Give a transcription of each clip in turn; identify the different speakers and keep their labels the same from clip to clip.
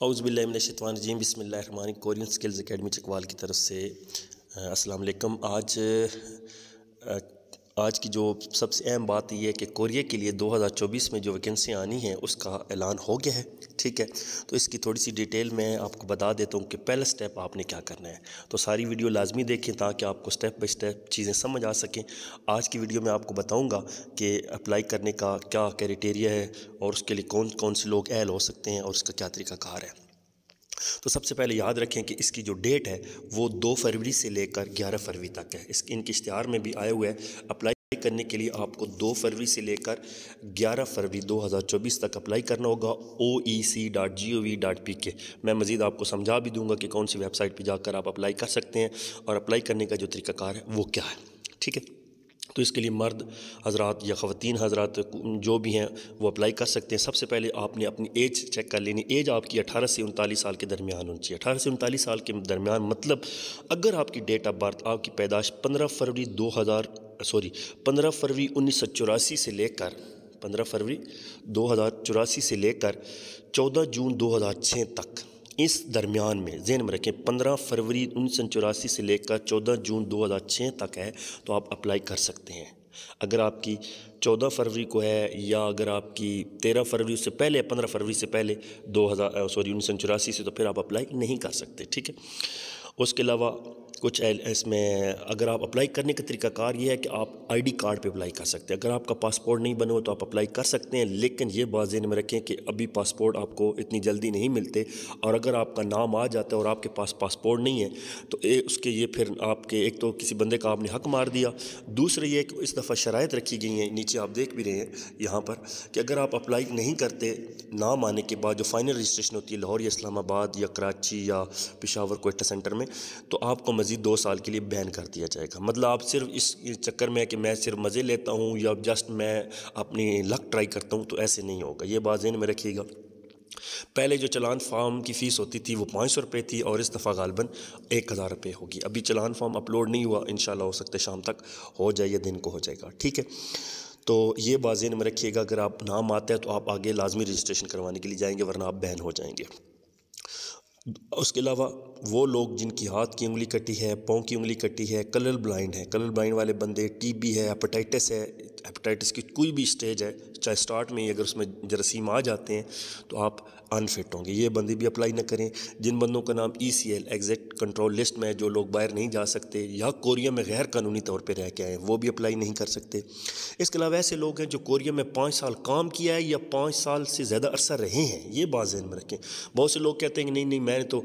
Speaker 1: اعوذ باللہ من الشیطان الرجیم بسم اللہ الرحمن الرحیم کورین سکلز اکیڈمی چکوال کی طرف سے السلام علیکم۔ آج کی جو سب سے اہم بات یہ ہے کہ کوریا کے لیے 2024 میں جو ویکنسی آنی ہے اس کا اعلان ہو گیا ہے، ٹھیک ہے۔ تو اس کی تھوڑی سی ڈیٹیل میں آپ کو بتا دیتا ہوں کہ پہلا سٹیپ آپ نے کیا کرنا ہے۔ تو ساری ویڈیو لازمی دیکھیں تاکہ آپ کو سٹیپ بائی سٹیپ چیزیں سمجھ آ سکیں۔ آج کی ویڈیو میں آپ کو بتاؤں گا کہ اپلائی کرنے کا کیا کرائٹیریا ہے اور اس کے لیے کون کون سے لوگ اہل ہو سکتے ہیں اور اس کا کیا طریقہ کار ہے۔ تو سب سے پہلے یاد رکھیں کہ اس کی جو ڈیٹ ہے وہ 2 فروری سے لے کر 11 فروری تک ہے۔ ان کے اشتہار میں بھی آئے ہوئے ہے اپلائی کرنے کے لیے آپ کو 2 فروری سے لے کر 11 فروری 2024 تک اپلائی کرنا ہوگا oec.gov.pk۔ میں مزید آپ کو سمجھا بھی دوں گا کہ کون سی ویب سائٹ پہ جا کر آپ اپلائی کر سکتے ہیں اور اپلائی کرنے کا جو طریقہ کار ہے وہ کیا ہے، ٹھیک ہے۔ تو اس کے لیے مرد حضرات یا خواتین حضرات جو بھی ہیں وہ اپلائی کر سکتے ہیں۔ سب سے پہلے آپ نے اپنی ایج چیک کر لینی۔ ایج آپ کی 18 سے 39 سال کے درمیان ہونی چاہیے۔ 18 سے 39 سال کے درمیان مطلب اگر آپ کی ڈیٹ آف برتھ، آپ کی پیدائش 15 فروری 1984 سے لے کر 15 فروری 2084 سے لے کر 14 جون 2006 تک، اس درمیان میں ذہن میں رکھیں 15 فروری 1984 سے لے کر 14 جون 2006 تک ہے تو آپ اپلائی کر سکتے ہیں۔ اگر آپ کی 14 فروری کو ہے یا اگر آپ کی 13 فروری سے پہلے 15 فروری سے پہلے 1984 سے، تو پھر آپ اپلائی نہیں کر سکتے، ٹھیک ہے۔ اس کے علاوہ کچھ اس میں اگر آپ اپلائی کرنے کا طریقہ کار یہ ہے کہ آپ آئی ڈی کارڈ پہ اپلائی کر سکتے ہیں۔ اگر آپ کا پاسپورٹ نہیں بنے ہو تو آپ اپلائی کر سکتے ہیں، لیکن یہ بات ذہن میں رکھیں کہ ابھی پاسپورٹ آپ کو اتنی جلدی نہیں ملتے، اور اگر آپ کا نام آ جاتا ہے اور آپ کے پاس پاسپورٹ نہیں ہے تو اس کے یہ پھر آپ کے ایک تو کسی بندے کا آپ نے حق مار دیا، دوسرا یہ کہ اس دفعہ شرائط رکھی گئی ہیں، نیچے آپ دیکھ بھی رہے ہیں یہاں پر، کہ اگر آپ اپلائی نہیں کرتے نام آنے کے بعد جو فائنل رجسٹریشن ہوتی ہے لاہور یا اسلام آباد یا کراچی یا پشاور کوئٹہ سینٹر میں، تو آپ کو مزید 2 سال کے لیے بین کر دیا جائے گا۔ مطلب آپ صرف اس چکر میں کہ میں صرف مزے لیتا ہوں یا جسٹ میں اپنی لک ٹرائی کرتا ہوں تو ایسے نہیں ہوگا، یہ بات ذہن میں رکھیے گا۔ پہلے جو چلان فارم کی فیس ہوتی تھی وہ 500 روپے تھی اور اس دفعہ غالباً 1000 روپے ہوگی۔ ابھی چلان فارم اپلوڈ نہیں ہوا، انشاءاللہ ہو سکتا ہے شام تک ہو جائے یا دن کو ہو جائے گا، ٹھیک ہے۔ تو یہ بات ذہن میں رکھیے گا، اگر آپ نام آتا ہے تو آپ آگے لازمی رجسٹریشن کروانے کے لیے جائیں گے ورنہ آپ بین ہو جائیں گے۔ اس کے علاوہ وہ لوگ جن کی ہاتھ کی انگلی کٹی ہے، پاؤں کی انگلی کٹی ہے، کلر بلائنڈ ہے، کلر بلائنڈ والے بندے، ٹی بی ہے، ہیپاٹائٹس ہے، ہیپاٹائٹس کی کوئی بھی سٹیج ہے، چاہے سٹارٹ میں ہی اگر اس میں جراثیم آ جاتے ہیں تو آپ انفٹ ہوں گے، یہ بندے بھی اپلائی نہ کریں۔ جن بندوں کا نام ECL ایگزٹ کنٹرول لسٹ میں ہے، جو لوگ باہر نہیں جا سکتے یا کوریا میں غیر قانونی طور پہ رہ کے آئے ہیں، وہ بھی اپلائی نہیں کر سکتے۔ اس کے علاوہ ایسے لوگ ہیں جو کوریا میں 5 سال کام کیا ہے یا 5 سال سے زیادہ عرصہ رہے ہیں، یہ بات ذہن میں رکھیں۔ بہت سے لوگ کہتے ہیں کہ نہیں میں نے تو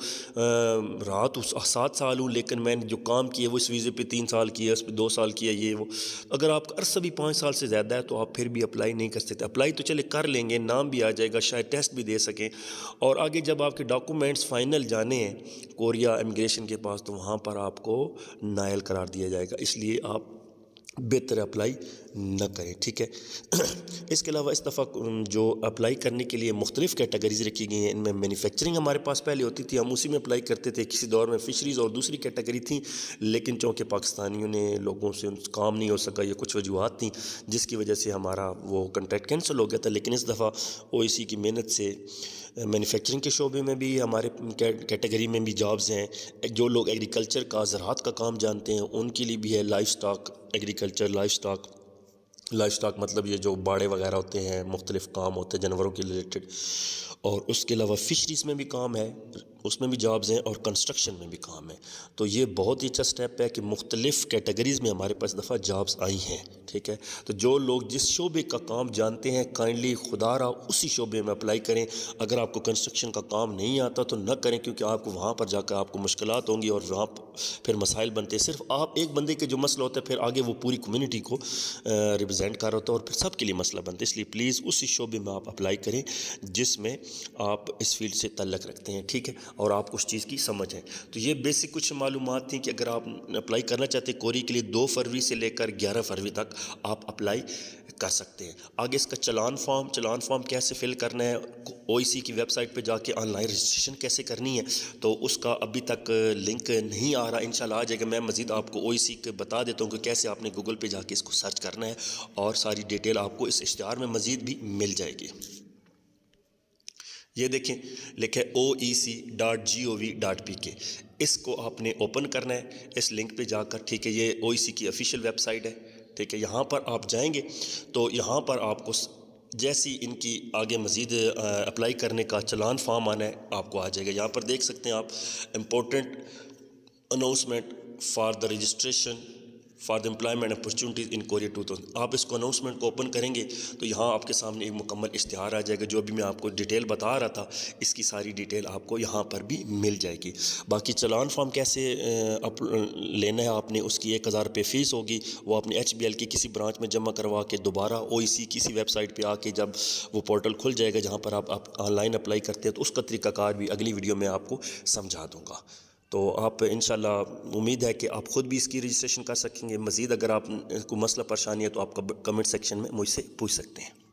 Speaker 1: رہا تو 7 سال ہوں، لیکن میں نے جو کام کیا وہ اس ویزے پہ 3 سال کیا، اس پہ 2 سال کیا، یہ وہ۔ اگر آپ کا عرصہ بھی 5 سال سے زیادہ ہے تو آپ پھر بھی اپلائی نہیں کر سکتے۔ اپلائی تو چلے کر لیں گے، نام بھی آ جائے گا، شاید ٹیسٹ بھی دے سکیں، اور آگے جب آپ کے ڈاکومنٹس فائنل جانے ہیں کوریا امیگریشن کے پاس تو وہاں پر آپ کو نائل قرار دیا جائے گا، اس لیے آپ بہتر اپلائی نہ کریں، ٹھیک ہے۔ اس کے علاوہ اس دفعہ جو اپلائی کرنے کے لیے مختلف کیٹیگریز رکھی گئی ہیں، ان میں مینوفیکچرنگ ہمارے پاس پہلے ہوتی تھی، ہم اسی میں اپلائی کرتے تھے، کسی دور میں فشریز اور دوسری کیٹیگری تھیں، لیکن چونکہ پاکستانیوں نے لوگوں سے کام نہیں ہو سکا یا کچھ وجوہات تھیں جس کی وجہ سے ہمارا وہ کنٹریکٹ کینسل ہو گیا تھا، لیکن اس دفعہ OEC کی محنت سے مینوفیکچرنگ کے شعبے میں بھی ہمارے کیٹیگری میں بھی جابز ہیں۔ جو لوگ ایگریکلچر کا، زراعت کا کام جانتے ہیں ان کے لیے بھی ہے، life stock agriculture, life stock مطلب یہ جو باڑے وغیرہ ہوتے ہیں، مختلف کام ہوتے ہیں جانوروں کے ریلیٹڈ، اور اس کے علاوہ فشریز میں بھی کام ہے، اس میں بھی جابز ہیں، اور کنسٹرکشن میں بھی کام ہے۔ تو یہ بہت ہی اچھا سٹیپ ہے کہ مختلف کیٹیگریز میں ہمارے پاس دفعہ جابز آئی ہیں، ٹھیک ہے۔ تو جو لوگ جس شعبے کا کام جانتے ہیں کائنڈلی خدا را اسی شعبے میں اپلائی کریں۔ اگر آپ کو کنسٹرکشن کا کام نہیں آتا تو نہ کریں، کیونکہ آپ کو وہاں پر جا کر آپ کو مشکلات ہوں گی اور وہاں پھر مسائل بنتے ہیں۔ صرف آپ ایک بندے کے جو مسئلہ ہوتا ہے پھر آگے وہ پوری کمیونٹی کو ریپرزینٹ کر رہا ہوتا ہے اور پھر سب کے لیے مسئلہ بنتا ہے، اس لیے پلیز اسی شعبے میں آپ اپلائی کریں جس میں آپ اس فیلڈ سے تعلق رکھتے ہیں، ٹھیک ہے، اور آپ کو اس چیز کی سمجھ ہے۔ تو یہ بیسک کچھ معلومات تھیں کہ اگر آپ اپلائی کرنا چاہتے ہیں کوریا کے لیے 2 فروری سے لے کر 11 فروری تک آپ اپلائی کر سکتے ہیں۔ آگے اس کا چلان فارم کیسے فل کرنا ہے، OEC کی ویب سائٹ پہ جا کے آن لائن رجسٹریشن کیسے کرنی ہے، تو اس کا ابھی تک لنک نہیں آ رہا، انشاءاللہ آ جائے گا۔ میں مزید آپ کو OEC کے بتا دیتا ہوں کہ کیسے آپ نے گوگل پہ جا کے اس کو سرچ کرنا ہے، اور ساری ڈیٹیل آپ کو اس اشتہار میں مزید بھی مل جائے گی۔ یہ دیکھیں لکھا ہے oec.gov.pk، اس کو آپ نے اوپن کرنا ہے اس لنک پہ جا کر، ٹھیک ہے۔ یہ OEC کی آفیشیل ویب سائٹ ہے، ٹھیک ہے۔ یہاں پر آپ جائیں گے تو یہاں پر آپ کو جیسی ان کی آگے مزید اپلائی کرنے کا چلان فارم آنا ہے آپ کو آ جائے گا۔ یہاں پر دیکھ سکتے ہیں آپ important announcement for the registration for the employment opportunities in Korea 2000، آپ اس کو اناؤنسمنٹ کو اوپن کریں گے تو یہاں آپ کے سامنے ایک مکمل اشتہار آ جائے گا۔ جو ابھی میں آپ کو ڈیٹیل بتا رہا تھا اس کی ساری ڈیٹیل آپ کو یہاں پر بھی مل جائے گی۔ باقی چلان فارم کیسے لینا ہے آپ نے، اس کی 1000 روپے فیس ہوگی، وہ اپنے HBL کی کسی برانچ میں جمع کروا کے دوبارہ OEC کسی ویب سائٹ پہ آ کے جب وہ پورٹل کھل جائے گا جہاں پر آپ آن لائن اپلائی کرتے ہیں تو اس کا طریقہ کار بھی اگلی ویڈیو میں آپ کو سمجھا دوں گا۔ تو آپ انشاءاللہ امید ہے کہ آپ خود بھی اس کی رجسٹریشن کر سکیں گے۔ مزید اگر آپ کو مسئلہ پریشانی ہے تو آپ کمنٹ سیکشن میں مجھ سے پوچھ سکتے ہیں۔